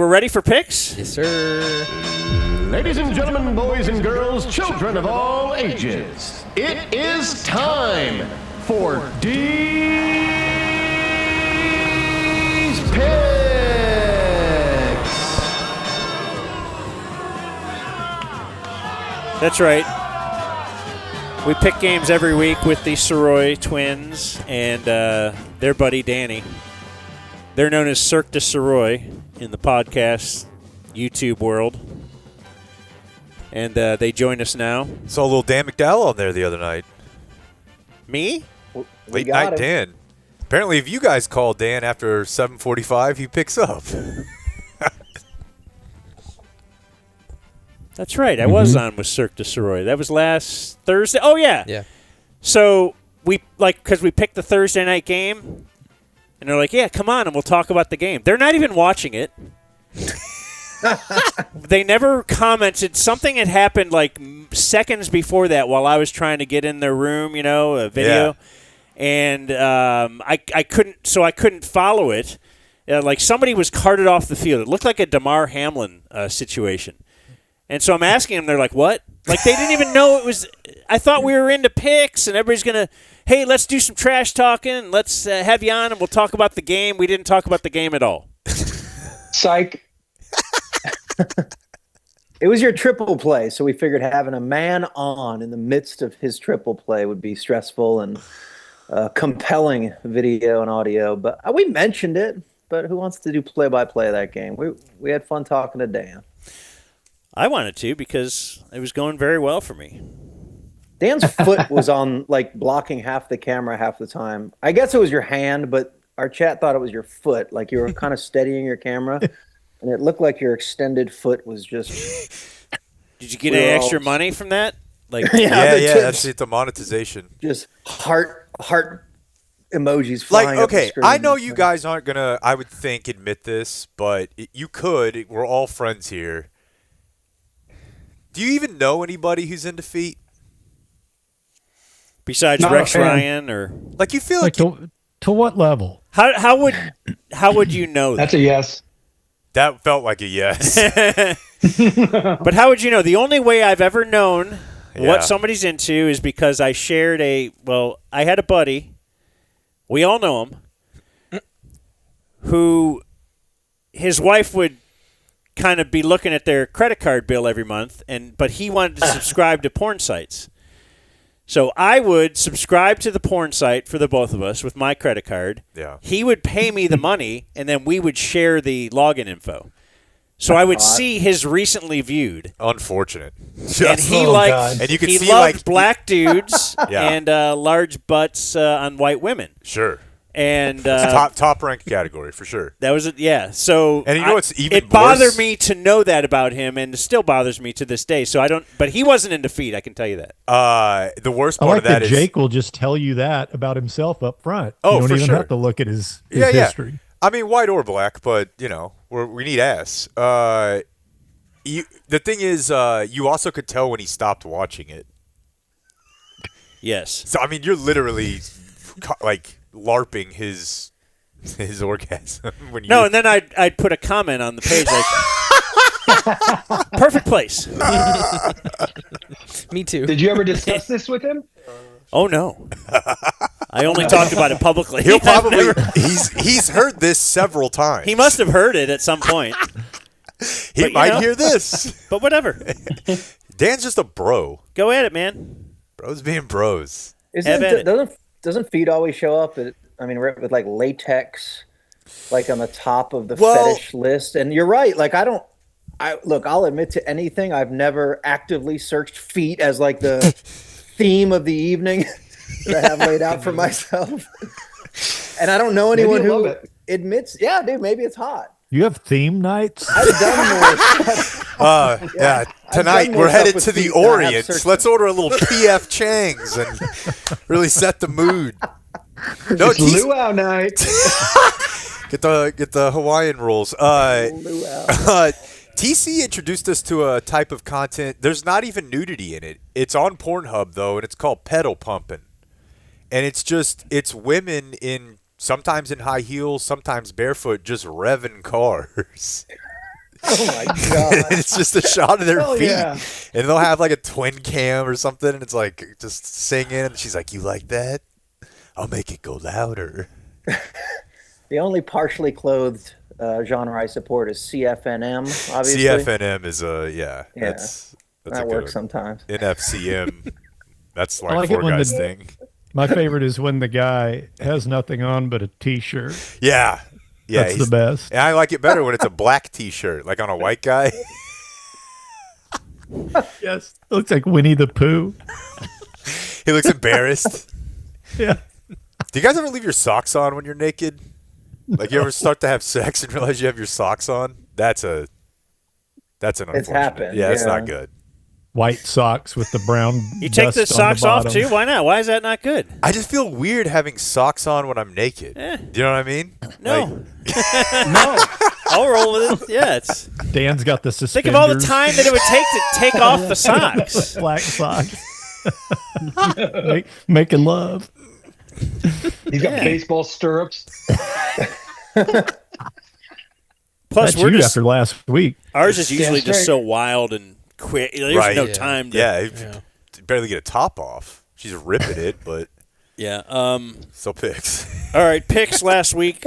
we're ready for picks? Yes, sir. Ladies and gentlemen, boys and girls, children of all ages, it is time for DeeZ's Picks. That's right. We pick games every week with the Soroy twins and their buddy Danny. They're known as Cirque du Soroy in the podcast YouTube world. And they join us now. Saw a little Dan McDowell on there the other night. Me? Late night Dan. Apparently, if you guys call Dan after 7:45, he picks up. That's right. I was on with Cirque du Soroy. That was last Thursday. Oh, yeah. Yeah. So because we picked the Thursday night game, and they're like, yeah, come on, and we'll talk about the game. They're not even watching it. They never commented. Something had happened like seconds before that while I was trying to get in their room, a video. Yeah. And I couldn't follow it. Like somebody was carted off the field. It looked like a Damar Hamlin situation. And so I'm asking them, they're like, what? Like they didn't even know it was – I thought we were into picks and everybody's going to, hey, let's do some trash talking and let's have you on and we'll talk about the game. We didn't talk about the game at all. Psych. It was your triple play, so we figured having a man on in the midst of his triple play would be stressful and compelling video and audio. But we mentioned it, but who wants to do play-by-play of that game? We had fun talking to Dan. I wanted to because it was going very well for me. Dan's foot was on, like, blocking half the camera half the time. I guess it was your hand, but our chat thought it was your foot. Like, you were kind of steadying your camera, and it looked like your extended foot was just... Did you get any extra money from that? Like, yeah, that's it, the monetization. Just heart emojis flying up the screen. I know you guys aren't going to, I would think, admit this, but you could. We're all friends here. Do you even know anybody who's into feet? Besides Rex Ryan, or like you feel like to what level? How would you know that? That's a yes. That felt like a yes. But how would you know? The only way I've ever known what somebody's into is because I shared I had a buddy, we all know him, who his wife would kind of be looking at their credit card bill every month, but he wanted to subscribe to porn sites. So I would subscribe to the porn site for the both of us with my credit card. Yeah. He would pay me the money, and then we would share the login info. So I would see his recently viewed. Unfortunate. And he liked. And you could he see loved black dudes Yeah. and large butts on white women. Sure. And top ranked category for sure. That was it. Yeah. So and you know what's even it bothered me to know that about him, and it still bothers me to this day. So I don't. But he wasn't into feet. I can tell you that. The worst part of that is Jake will just tell you that about himself up front. Oh, you don't for even sure. have to look at his history. I mean, white or black, but we need ass. The thing is, you also could tell when he stopped watching it. Yes. So I mean, you're literally like LARPing his orgasm when you. No, and then I'd put a comment on the page like, "Perfect place." Me too. Did you ever discuss this with him? Oh no, I only talked about it publicly. He'll probably he's heard this several times. He must have heard it at some point. He might hear this, but whatever. Dan's just a bro. Go at it, man. Bros being bros. Doesn't feet always show up? With like latex, like on the top of the fetish list. And you're right. Like I'll admit to anything. I've never actively searched feet as like the theme of the evening that I have laid out for myself. And I don't know anyone who admits, yeah, dude, maybe it's hot. You have theme nights? I've done more stuff. Tonight we're headed to the Orient. Let's order a little P.F. Chang's and really set the mood. No, it's luau night. Get the Hawaiian rolls. TC introduced us to a type of content. There's not even nudity in it. It's on Pornhub though, and it's called pedal pumping. And it's women sometimes in high heels, sometimes barefoot, just revving cars. Oh my god! It's just a shot of their Hell feet, yeah. and they'll have like a twin cam or something, and it's like just singing. And she's like, "You like that? I'll make it go louder." The only partially clothed genre I support is CFNM. Obviously, CFNM is that's a that good works one. sometimes. NFCM, that's I like like it four when guys the- thing. My favorite is when the guy has nothing on but a T-shirt. Yeah, That's the he's- best. And I like it better when it's a black T-shirt, like on a white guy. Yes, it looks like Winnie the Pooh. He looks embarrassed. Yeah. Do you guys ever leave your socks on when you're naked? Like you ever start to have sex and realize you have your socks on? That's an unfortunate. happened, Yeah, it's yeah. not good. White socks with the brown. You take the dust on socks off bottom. too? Why not? Why is that not good? I just feel weird having socks on when I'm naked. Eh. Do you know what I mean? No. No. I'll roll with it. Yeah, it's. Dan's got the suspenders. Think of all the time that it would take to take off the socks. Black socks. Making love. He's got baseball stirrups. Plus, That's we're you just after last week. ours is usually That's just right. so wild and quick. There's Right. no Yeah. time to. Yeah, you barely get a top off. She's ripping it, but Yeah. still picks. All right. Picks last week.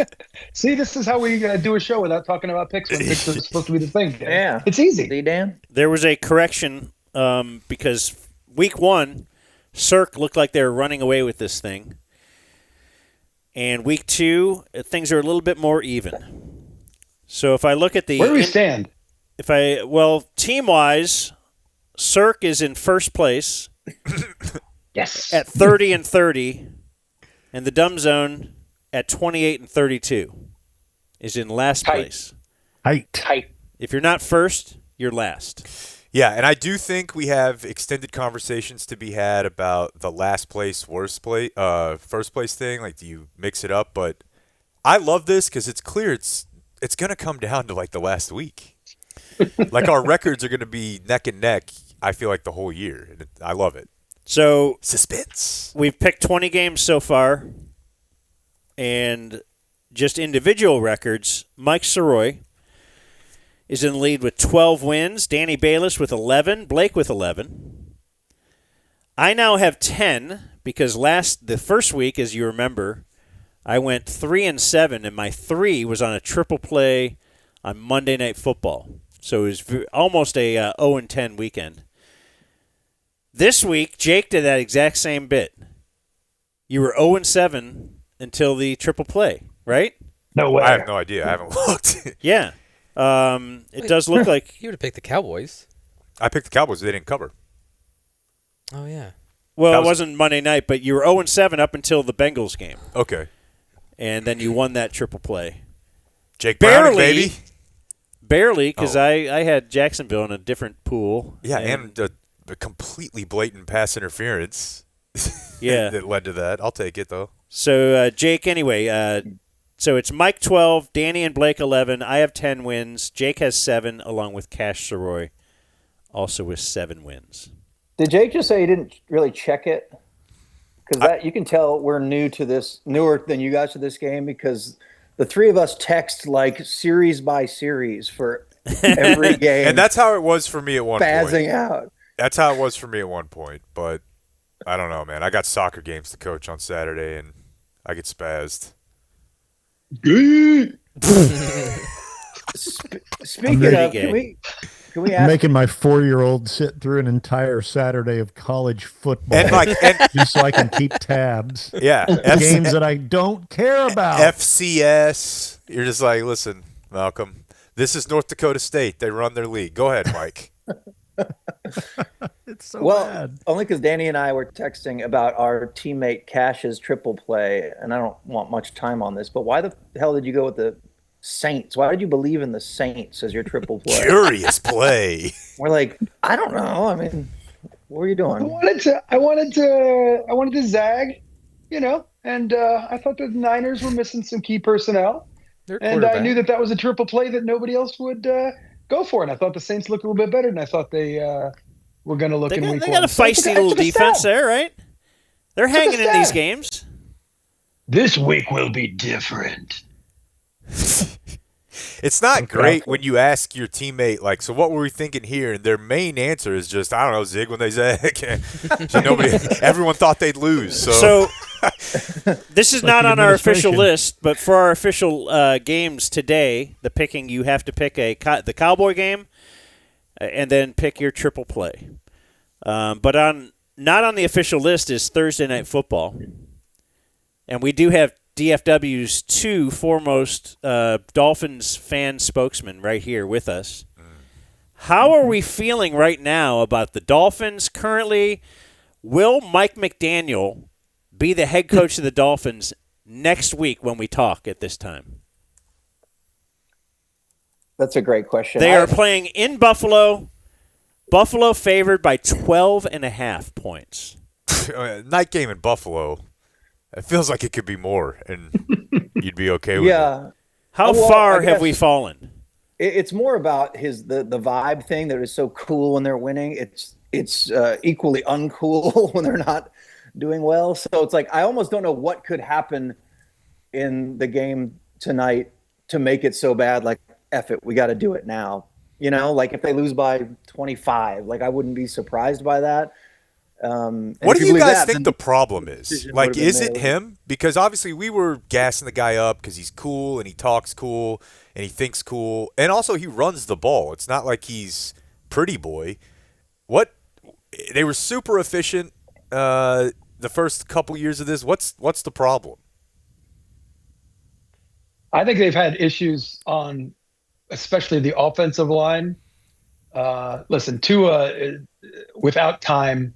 See, this is how we do a show without talking about picks when picks are supposed to be the thing. Dan. Yeah. It's easy. See, Dan? There was a correction because week one, Cirque looked like they were running away with this thing. And week two, things are a little bit more even. So if I look at the Where do we stand? team-wise, Cirque is in first place Yes. at 30 and 30, and the Dumb Zone at 28 and 32 is in last Tight. place. Tight. If you're not first, you're last. Yeah, and I do think we have extended conversations to be had about the last place, worst place, first place thing. Like, do you mix it up? But I love this because it's clear it's going to come down to like the last week. Like our records are going to be neck and neck. I feel like the whole year, and I love it. So Suspense. we've picked 20 games so far, and just individual records. Mike Soroy is in the lead with 12 wins. Danny Bayless with 11. Blake with 11. I now have 10 because the first week, as you remember, I went 3-7, and my 3 was on a triple play on Monday Night Football. So it was almost a 0-10 weekend. This week, Jake did that exact same bit. You were 0-7 until the triple play, right? No way. I have no idea. I haven't looked. Yeah. It does look like. You would have picked the Cowboys. I picked the Cowboys. They didn't cover. Oh, yeah. Well, That it was- wasn't Monday night, but you were 0-7 up until the Bengals game, Okay. and then you won that triple play. Jake Browning, Barely. baby. Barely, because Oh. I had Jacksonville in a different pool. Yeah, and a completely blatant pass interference. Yeah. that led to that. I'll take it though. So, Jake, anyway, so it's Mike 12, Danny and Blake 11. I have 10 wins. Jake has 7, along with Cash Soroy, also with 7 wins. Did Jake just say he didn't really check it? Because that you can tell we're newer than you guys to this game, because the three of us text like series by series for every game. And that's how it was for me at one point. spazzing out. That's how it was for me at one point. But I don't know, man. I got soccer games to coach on Saturday, and I get spazzed. Speaking ready. of, can we ask? Making my 4-year-old sit through an entire Saturday of college football And like, just so I can keep tabs. yeah, Games that I don't care about. FCS. You're just like, listen, Malcolm. This is North Dakota State. They run their league. Go ahead, Mike. It's so Well, bad. only because Danny and I were texting about our teammate Cash's triple play, and I don't want much time on this, but why the hell did you go with the Saints? Why did you believe in the Saints as your triple play? Curious play. We're like, I don't know. I mean, what were you I doing? wanted to zag, and I thought the Niners were missing some key personnel, Their and I quarterback. knew that was a triple play that nobody else would go for, and I thought the Saints looked a little bit better than I thought they were going to look They in got, week they one. got a So I feisty took little a defense stab. there, right? They're hanging in these stab. games. This week will be different. It's not great when you ask your teammate, like, so what were we thinking here? And their main answer is just, I don't know, zig when they zag. So everyone thought they'd lose. So this is not on our official list, but for our official games today, the picking, you have to pick the Cowboy game and then pick your triple play. But not on the official list is Thursday Night Football. And we do have DFW's two foremost Dolphins fan spokesmen right here with us. How are we feeling right now about the Dolphins currently? Will Mike McDaniel be the head coach of the Dolphins next week when we talk at this time? That's a great question. They are playing in Buffalo. Buffalo favored by 12.5 points. Night game in Buffalo. It feels like it could be more, and you'd be okay with it. Yeah. How far have we fallen? It's more about the vibe thing that is so cool when they're winning. It's equally uncool when they're not doing well. So it's like I almost don't know what could happen in the game tonight to make it so bad. Like, F it, we got to do it now. You know, like if they lose by 25, like I wouldn't be surprised by that. What do you guys think the problem is? Like, is it him? Because obviously we were gassing the guy up because he's cool and he talks cool and he thinks cool. And also he runs the ball. It's not like he's pretty boy. They were super efficient the first couple years of this. What's the problem? I think they've had issues on especially the offensive line. Listen, Tua without time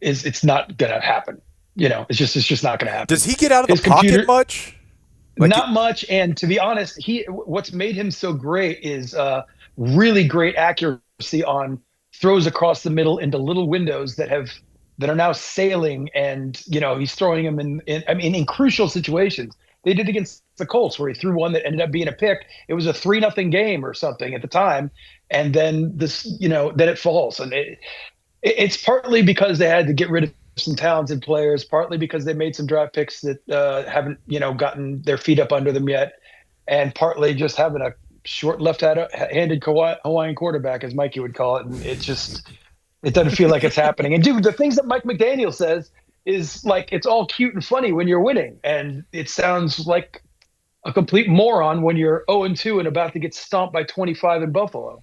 it's not gonna happen. You know, it's just not gonna happen. Does he get out of the pocket much? Not much. And to be honest, what's made him so great is really great accuracy on throws across the middle into little windows that are now sailing, and you know he's throwing them in crucial situations. They did against the Colts where he threw one that ended up being a pick. It was a 3-0 game or something at the time, and then then it falls. And it's partly because they had to get rid of some talented players, partly because they made some draft picks that haven't gotten their feet up under them yet, and partly just having a short left-handed Hawaiian quarterback, as Mikey would call it. And it doesn't feel like it's happening. And dude, the things that Mike McDaniel says is like it's all cute and funny when you're winning, and it sounds like a complete moron when you're 0-2 and about to get stomped by 25 in Buffalo.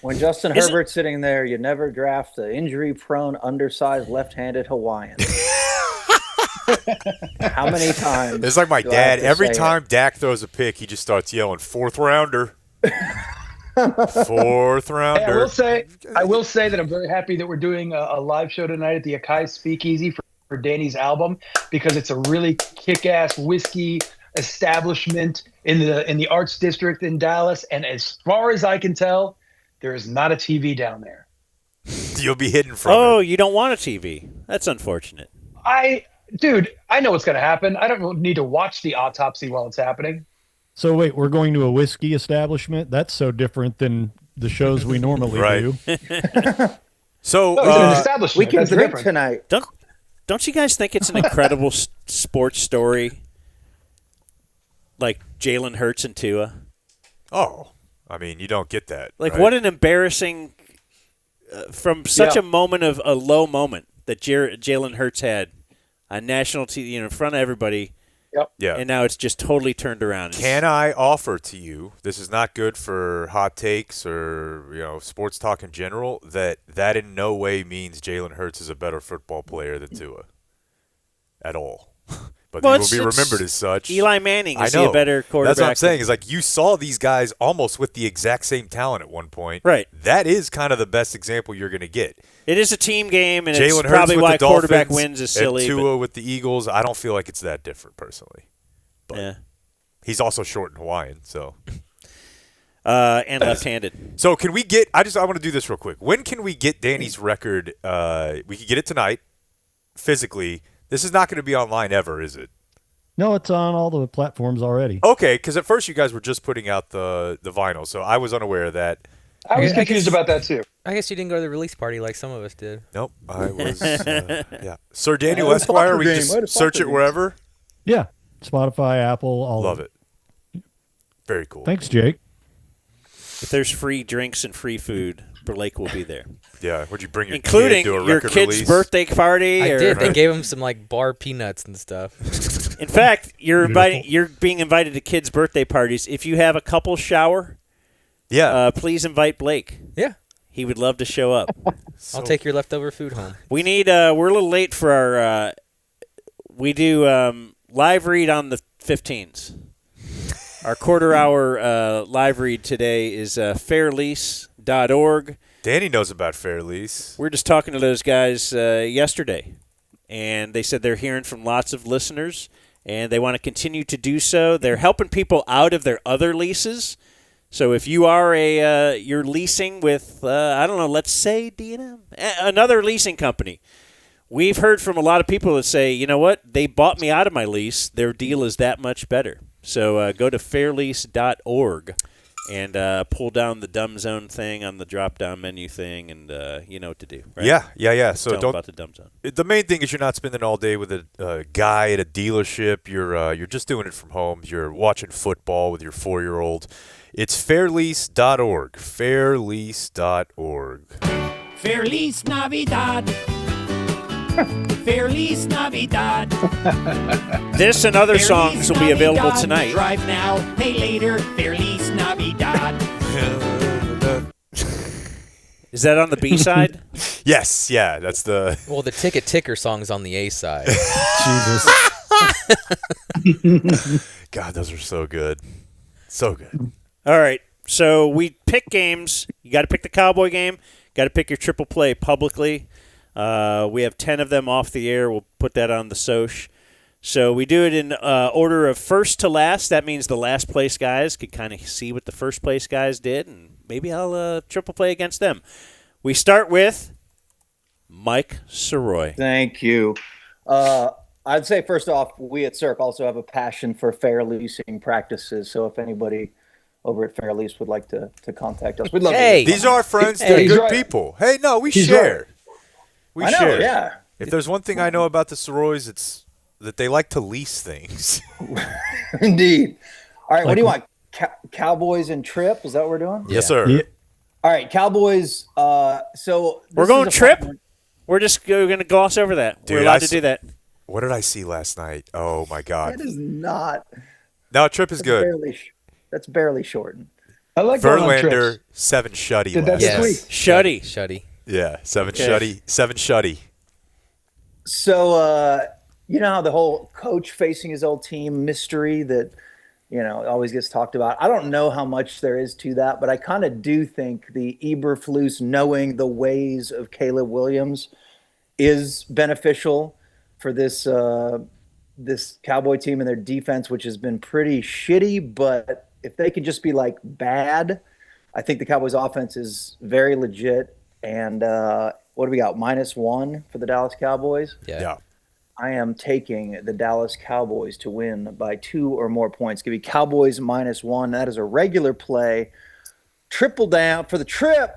When Justin Herbert's sitting there, you never draft an injury-prone, undersized, left-handed Hawaiian. How many times? It's like my dad. Every time Dak throws a pick, he just starts yelling, "Fourth rounder." Fourth rounder. Hey, I will say that I'm very happy that we're doing a live show tonight at the Akai Speakeasy for Danny's album, because it's a really kick-ass whiskey establishment in the Arts District in Dallas. And as far as I can tell, there is not a TV down there. You'll be hidden from it. You don't want a TV. That's unfortunate. Dude, I know what's going to happen. I don't need to watch the autopsy while it's happening. So wait, we're going to a whiskey establishment? That's so different than the shows we normally do. So we can drink tonight. Don't you guys think it's an incredible sports story? Like Jalen Hurts and Tua? Oh, I mean, you don't get that. Like, what an embarrassing from such a moment of a low moment that Jalen Hurts had on national TV, in front of everybody. Yep. Yeah. And now it's just totally turned around. Can I offer to you, this is not good for hot takes or sports talk in general, that in no way means Jalen Hurts is a better football player than Tua at all. But he will be remembered as such. Eli Manning, is he a better quarterback? That's what I'm saying. Is like you saw these guys almost with the exact same talent at one point. Right. That is kind of the best example you're going to get. It is a team game, and Jalen it's probably Hurts why with the quarterback Dolphins wins is silly. And Tua with the Eagles, I don't feel like it's that different personally. But he's also short and Hawaiian, so. And left-handed. So can we get – I want to do this real quick. When can we get Danny's record? We can get it tonight physically. This is not going to be online ever, is it? No, it's on all the platforms already. Okay, because at first you guys were just putting out the vinyl, so I was unaware of that. I was confused about that too. I guess you didn't go to the release party like some of us did. Nope, I was. Sir Daniel Esquire, we just search it wherever. Yeah, Spotify, Apple, all Love of it. Very cool. Thanks, Jake. If there's free drinks and free food, Blake will be there. Yeah, would you bring your including kid to a your record kid's release? birthday party? I or, did. They gave him some like bar peanuts and stuff. In fact, you're being invited to kids' birthday parties. If you have a couple shower, please invite Blake. Yeah. He would love to show up. I'll take your leftover food home. We need. We're a little late for our. We do live read on the 15s. Our quarter-hour live read today is fairlease.org. Danny knows about Fair Lease. We're just talking to those guys yesterday, and they said they're hearing from lots of listeners, and they want to continue to do so. They're helping people out of their other leases. So if you are you're leasing with, I don't know, let's say D&M, another leasing company. We've heard from a lot of people that say, you know what, they bought me out of my lease. Their deal is that much better. So go to fairlease.org and pull down the Dumb Zone thing on the drop-down menu thing, and you know what to do, right? Yeah. So Tell them don't. about the Dumb Zone. The main thing is you're not spending all day with a guy at a dealership. You're just doing it from home. You're watching football with your 4-year-old. It's fairlease.org. Fairlease.org. Fairlease Navidad. Fairlease Navidad. This and other songs will be available tonight. Drive now, pay later. Fairlease Navidad. Is that on the B side? Yes, yeah, that's the. Well, the Ticket Ticker song's on the A side. Jesus. God, those are so good. So good. All right. So we pick games. You got to pick the Cowboy game. Got to pick your triple play publicly. We have 10 of them off the air. We'll put that on the Soch. So we do it in order of first to last. That means the last place guys could kind of see what the first place guys did, and maybe I'll triple play against them. We start with Mike Soroy. Thank you. I'd say first off, we at Cirque also have a passion for fair leasing practices. So if anybody over at Fair Lease would like to contact us, we'd love to. These are our friends. They're he's good right. people. Hey, no, we He's share. right. We I know, share. yeah. If there's one thing I know about the Soroys, it's that they like to lease things. Indeed. All right, what do you want? Cowboys and Trip? Is that what we're doing? Yes, sir. Yeah. All right, Cowboys. So We're this going is a Trip? fun one. We're going to gloss over that. Dude, We're allowed to do that. What did I see last night? Oh, my God. That is not. No, Trip is good. That's barely shortened. I like going on Verlander, trips. 7 shutty Did that last this night. week. Shuddy. Shuddy. Yeah, 7 Okay. shutty. 7 shutty. So you know how the whole coach facing his old team mystery that always gets talked about. I don't know how much there is to that, but I kind of do think the Eberflus knowing the ways of Caleb Williams is beneficial for this Cowboy team and their defense, which has been pretty shitty. But if they can just be like bad, I think the Cowboys offense is very legit. And what do we got? -1 for the Dallas Cowboys. Yeah. I am taking the Dallas Cowboys to win by 2 or more points. Give me Cowboys -1. That is a regular play. Triple down for the trip.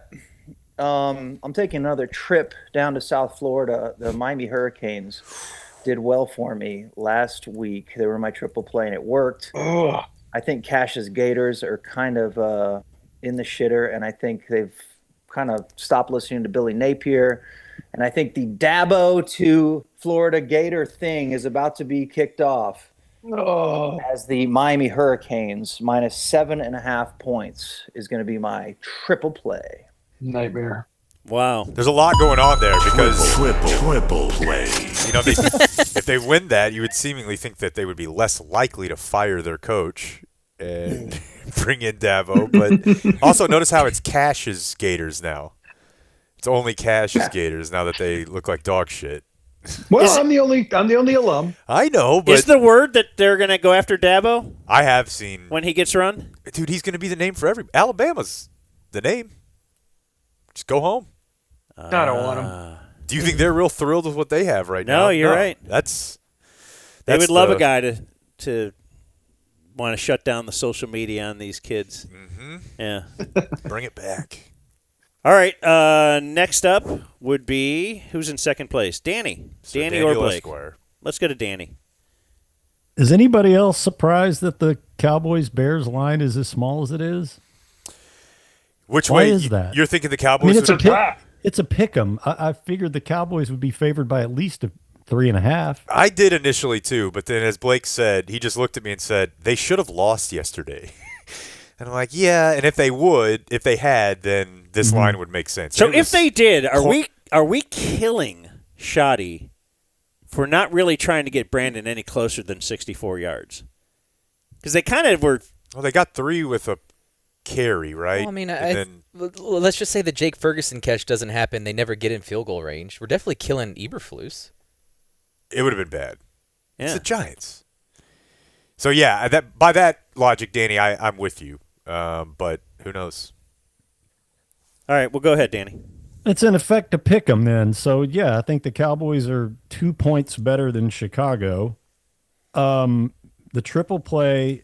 I'm taking another trip down to South Florida. The Miami Hurricanes did well for me last week. They were my triple play, and it worked. Ugh. I think Cash's Gators are kind of in the shitter, and I think they've kind of stopped listening to Billy Napier. And I think the Dabo to Florida Gator thing is about to be kicked off Oh. as the Miami Hurricanes -7.5 points is going to be my triple play. Nightmare. Wow. There's a lot going on there because, Triple play. if they win that, you would seemingly think that they would be less likely to fire their coach and bring in Davo. But also notice how it's Cash's Gators now. It's only Cash's Gators now that they look like dog shit. Well, I'm the only alum. I know, but Is the word that they're going to go after Dabo I have seen. when he gets run? Dude, he's going to be the name for every. Alabama's the name. Just go home. I don't want him. Do you think they're real thrilled with what they have right now? No, you're right. That's They would love the- a guy to want to shut down the social media on these kids. Mm-hmm. Yeah. Bring it back. All right. Next up would be who's in second place? Danny. So Danny or Daniel Blake? Esquire. Let's go to Danny. Is anybody else surprised that the Cowboys Bears line is as small as it is? Which Why way is that? You're thinking the Cowboys? I mean, it's a would- pick. It's a pick 'em. I figured the Cowboys would be favored by at least 3.5. I did initially too, but then as Blake said, he just looked at me and said they should have lost yesterday. And I'm like, yeah. And if they had, then this line would make sense. So And it if was- they did, are we killing Shoddy for not really trying to get Brandon any closer than 64 yards? Because they kind of were. well, they got 3 with a carry, right? Well, I mean, And then let's just say the Jake Ferguson catch doesn't happen. They never get in field goal range. We're definitely killing Eberflus. it would have been bad. It's Yeah. the Giants. So yeah, that by that logic, Danny, I'm with you. But who knows? All right, well, go ahead, Danny. It's in effect a pick 'em then. So yeah, I think the Cowboys are 2 points better than Chicago. The triple play,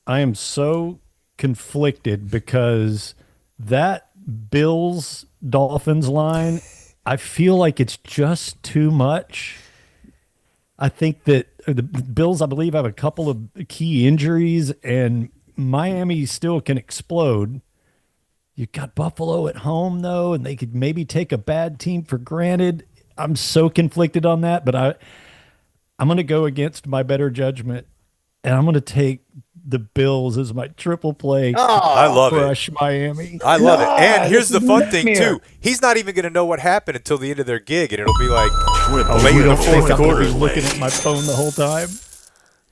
I am so conflicted because that Bills Dolphins line, I feel like it's just too much. I think that the Bills, I believe, have a couple of key injuries, and Miami still can explode. You got Buffalo at home, though, and they could maybe take a bad team for granted. I'm so conflicted on that, but I'm going to go against my better judgment, and I'm going to take the Bills as my triple play. I love it. Crush Miami. I love it. And here's the this is fun a thing nightmare. too. He's not even going to know what happened until the end of their gig, and it'll be like Oh, late you in the don't think fourth I'm gonna quarter. be looking at my phone the whole time?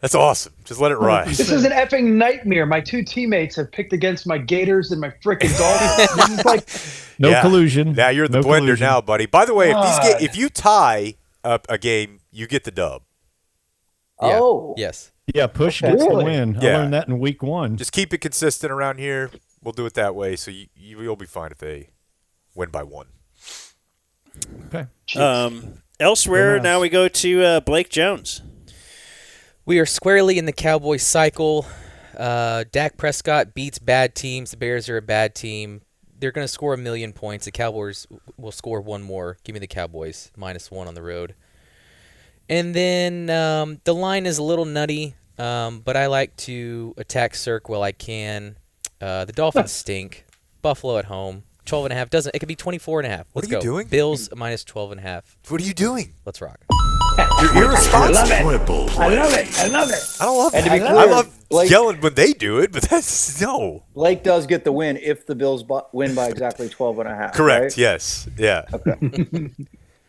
That's awesome. Just let it ride. This is an effing nightmare. My 2 teammates have picked against my Gators and my frickin' Dolphins. This is like, No Yeah. collusion. Now you're the No blender collusion. now, buddy. By the way, God. if you tie up a game, you get the dub. Yeah. Oh. Yes. Yeah, push Okay. gets the Really? win. I Yeah. learned that in week 1. Just keep it consistent around here. We'll do it that way, so you'll be fine if they win by 1. Okay. Elsewhere, Nice. now we go to Blake Jones. We are squarely in the Cowboys cycle. Dak Prescott beats bad teams. The Bears are a bad team. They're going to score 1 million points. The Cowboys will score 1 more. Give me the Cowboys, -1 on the road. And then the line is a little nutty, but I like to attack Cirque while I can. The Dolphins stink. Buffalo at home. 12.5 doesn't. It could be 24.5. What Let's are you go. doing? Bills -12.5. What are you doing? Let's rock. You're irresponsible. I love it. I love it. I don't love And that. to be I clear, love Blake- yelling when they do it, but that's no. Blake does get the win if the Bills win by exactly 12.5. Correct. Right? Yes. Yeah. All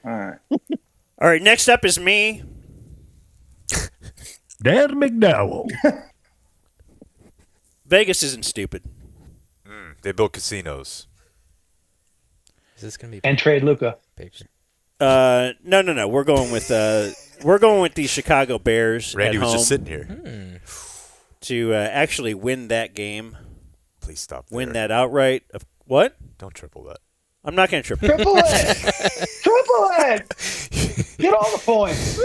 right. All right, next up is me. Dan McDowell. Vegas isn't stupid. They built casinos. Is this going to be And trade Luca. picture? No. We're going with the Chicago Bears Randy at was home just sitting here. to actually win that game, Please stop. win there. that outright. What? Don't triple that. I'm not going to trip. Triple it. Triple it. Get all the points.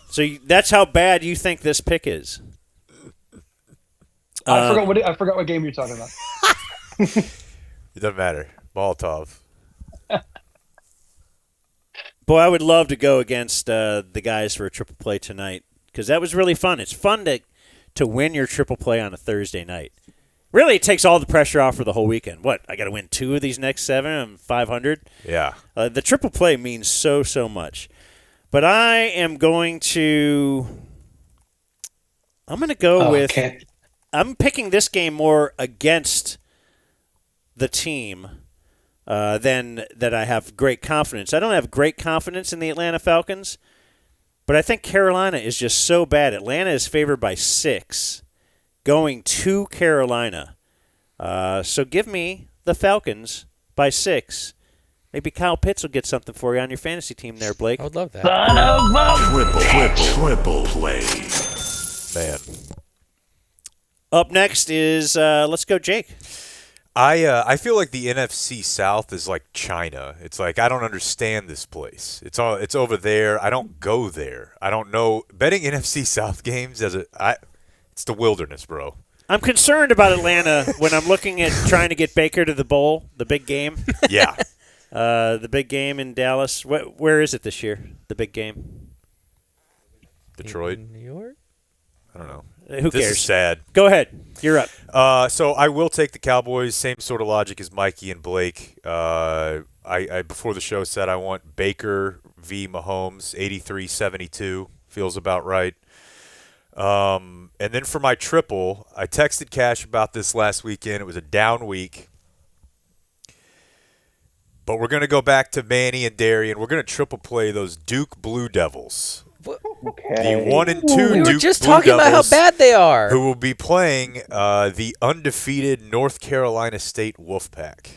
So that's how bad you think this pick is. I forgot what game you're talking about. It doesn't matter. Molotov. Boy, I would love to go against the guys for a triple play tonight because that was really fun. It's fun to win your triple play on a Thursday night. Really, it takes all the pressure off for the whole weekend. What, I got to win 2 of these next 7? I'm 500? Yeah. The triple play means so much. But I am going to – I'm going to go with Okay. – I'm picking this game more against the team than that I have great confidence. I don't have great confidence in the Atlanta Falcons, but I think Carolina is just so bad. Atlanta is favored by 6 going to Carolina. So give me the Falcons by 6. Maybe Kyle Pitts will get something for you on your fantasy team there, Blake. I would love that. Triple play. Man. Up next is let's go, Jake. I feel like the NFC South is like China. It's like I don't understand this place. It's over there. I don't go there. I don't know betting NFC South games it's the wilderness, bro. I'm concerned about Atlanta when I'm looking at trying to get Baker to the bowl, the big game. Yeah. The big game in Dallas. Where is it this year? The big game. Detroit. New York? I don't know. Who This cares? is sad. Go ahead. You're up. So I will take the Cowboys. Same sort of logic as Mikey and Blake. I before the show said I want Baker v. Mahomes, 83-72. Feels about right. And then for my triple, I texted Cash about this last weekend. It was a down week. But we're going to go back to Manny and Darian. We're going to triple play those Duke Blue Devils. Okay. The 1 and 2 We were Duke just Blue talking about how Devils, bad they are. who will be playing the undefeated North Carolina State Wolfpack.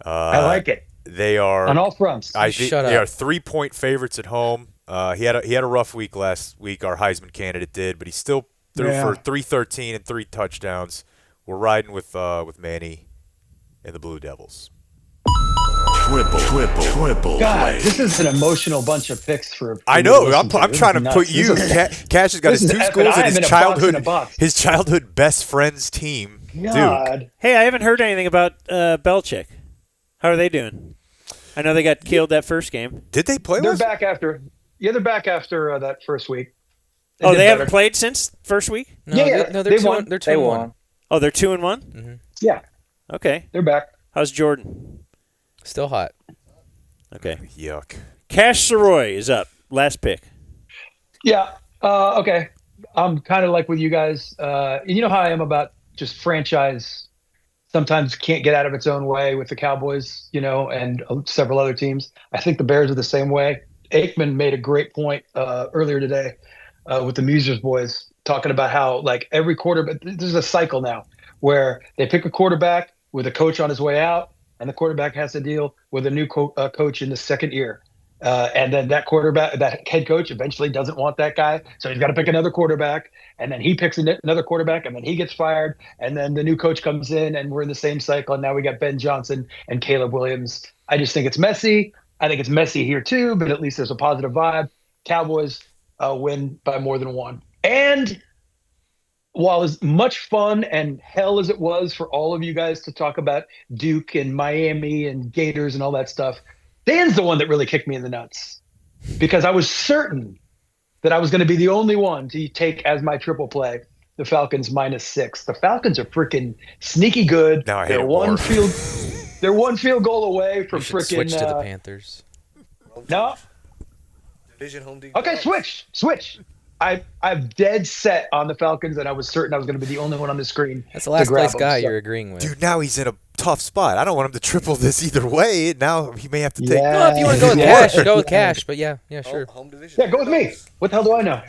I like it. They are On all fronts. Shut They up. are 3-point favorites at home. He had a rough week last week. Our Heisman candidate did, but he still threw for 313 and 3 touchdowns. We're riding with Manny and the Blue Devils. Triple God, play. this is an emotional bunch of picks for. I me know. listen I'm This trying is to put nuts. you. Cash has got this his is 2 epic. schools I and am in a box. his childhood best friend's team, Duke. God. Hey, I haven't heard anything about Belichick. How are they doing? I know they got killed that first game. Did they play They're last? back after. Yeah, they're back after that first week. They did haven't better. played since first week? No, Yeah, they're they 2 won. They're They 2-1. won. Oh, they're 2-1. Yeah, Okay. they're back. How's Jordan? Still hot. Okay. Yuck. Cash Soroy is up. Last pick. Yeah. Okay. I'm kind of like with you guys. You know how I am about just franchise. Sometimes can't get out of its own way with the Cowboys, and several other teams. I think the Bears are the same way. Aikman made a great point earlier today with the Musers boys talking about how like every quarterback. There's a cycle now where they pick a quarterback with a coach on his way out, and the quarterback has to deal with a new coach in the second year. And then that head coach eventually doesn't want that guy. So he's got to pick another quarterback. And then he picks another quarterback, and then he gets fired. And then the new coach comes in, and we're in the same cycle. And now we got Ben Johnson and Caleb Williams. I just think it's messy. I think it's messy here too, but at least there's a positive vibe. Cowboys win by more than 1. And while as much fun and hell as it was for all of you guys to talk about Duke and Miami and Gators and all that stuff, Dan's the one that really kicked me in the nuts because I was certain that I was going to be the only one to take as my triple play the Falcons -6. The Falcons are freaking sneaky good. Now I hate They're it one more. field goal away from You should freaking. switch to the Panthers. No. Division home team. Okay, switch. I'm dead set on the Falcons, and I was certain I was going to be the only one on the screen. That's the last to grab place them, guy so- you're agreeing with. Dude, now he's in a tough spot. I don't want him to triple this either way. Now he may have to take. Yeah. Well, if you want to go with Yeah. cash, go with cash. But yeah, sure. Home division. Yeah, go with me. What the hell do I know?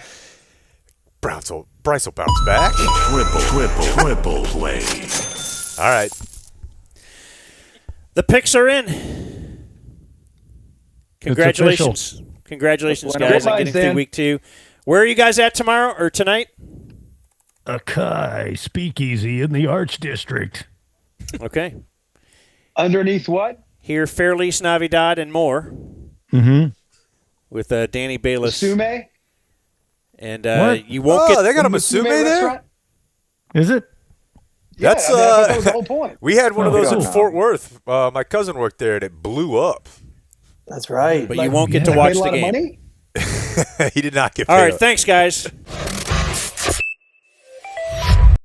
Bryce will bounce back. Triple play. All right. The picks are in. Congratulations. Congratulations, Good guys, on lines, getting through Dan. week 2. Where are you guys at tomorrow or tonight? Akai Speakeasy in the Arts District. Okay. Underneath what? Here, Fairlease Navidad and more Mm-hmm. with Danny Bayless. Sume? And What? you won't get. They got a The Masume Sume there? restaurant? Is it? Yeah, That's I thought that was the whole point. we had one of Oh, those cool. in Fort Worth. My cousin worked there, and it blew up. That's right. But you won't get to yeah. watch Made a the lot game. of money? He did not get. All paid right. up. Thanks, guys.